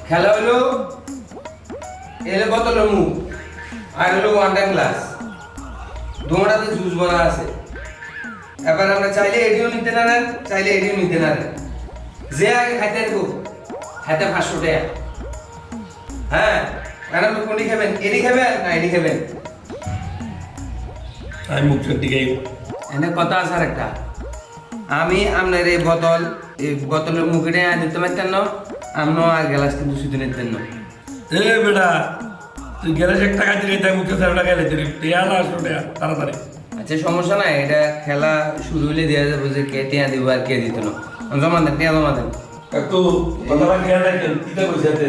খেলা হলো এলে বোতলের মুখ আর হলো ওয়ান টাইম গ্লাস দুটাতে জুস ভরা আছে। এবার আমরা চাইলে এডিও নিতে না নেন, চাইলে এডিও নিতে না নেন। যে আগে খাইতে দেবো হাতে 500 টাকা। হ্যাঁ, ম্যাডাম কোনটি খাবেন? এডি খাবেন না এডি খাবেন? আমি মুখের দিকে এনে কথা আছে আর একটা, আমি আপনার এই বোতলের মুখে দিতে পারতেন না, আপনিও আর গ্লাস কিন্তু শুধু নিতেন না। এ বেটা তুই গ্যারেজ 1 টাকা দিলে তাই মুখে 4 টাকা দিতে টিয়া না 800 টাকা তাড়াতাড়ি। আচ্ছা সমস্যা নাই, এটা খেলা শুরু হলে দেওয়া যাবে যে কে টিয়া দিব আর কে দিত না। জমা দেন, টিয়া জমা দেন। একটু কথাটা খেয়াল রাখেন কিটা কইছাতে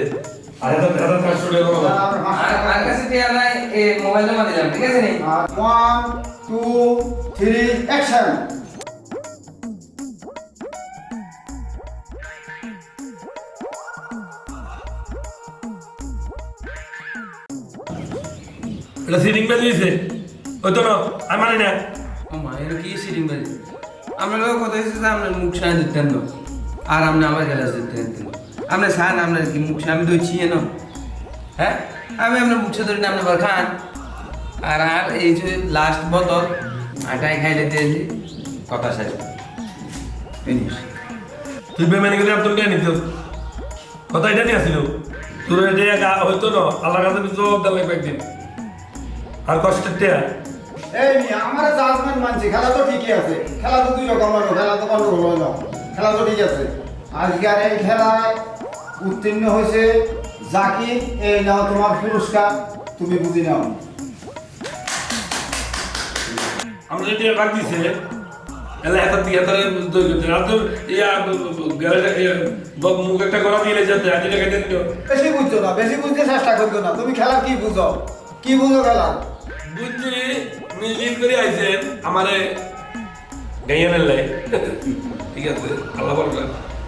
আর এটা 500 টাকা বলো। আর কাছে টিয়া নাই, এই মোবাইল জমা দিলাম, ঠিক আছে নি? 1 2 3 অ্যাকশন। এটা সিটিং বেল দিয়েছে ওই তো না আমি মানি না। ও মা, এর কি সিটিং বাজি? আমরা লোক কথা হয়েছে যে আপনার মুখ সায় দিতেন না আর আপনি আমার গ্লাস দিতে দিতেন। আপনি খান, আপনার কি মুখ আমি তো ছিয়ে না। হ্যাঁ, আমি আপনার মুখ সাথে ধরে আপনি আবার খান। আর আর এই যে লাস্ট বোতল আটাই খাইলে দিয়েছি, কথা শেষ ফিনিশ। তুই বেমানি করে আপনি কে নিত কথা এটা নিয়ে আসিল তোর এটা হইতো না আল্লাহর কাছে জবাব দেওয়া লাগবে একদিন। আর কষ্টের টিয়া এই মিয়া আমার জাজমেন্ট মানছি, খেলা তো ঠিকই আছে। খেলা তো দুই রকম হলো, খেলা তো কোনো হলো না, খেলা তো ঠিক আছে। আজকের এই খেলায় উত্তীর্ণ হয়েছে জাকির। এই নাও তোমার পুরস্কার, তুমি বুঝি নাও। আমরা যেটা রাখ দিছে এলা এত দিয়ে তারে দই করতে আর তো ইয়া গ্যারেজে মুখ একটা করা দিয়ে যেতে আজ টাকা দেন তো বেশি বুঝছো না, বেশি বুঝতে চেষ্টা করছো না। তুমি খেলা কি বুঝো, কি বুঝো খেলা? বুঝছি মিউজিক করে আইছেন আমারে গাইয়ানের লাই ঠিক আছে আল্লাহ বলবেন।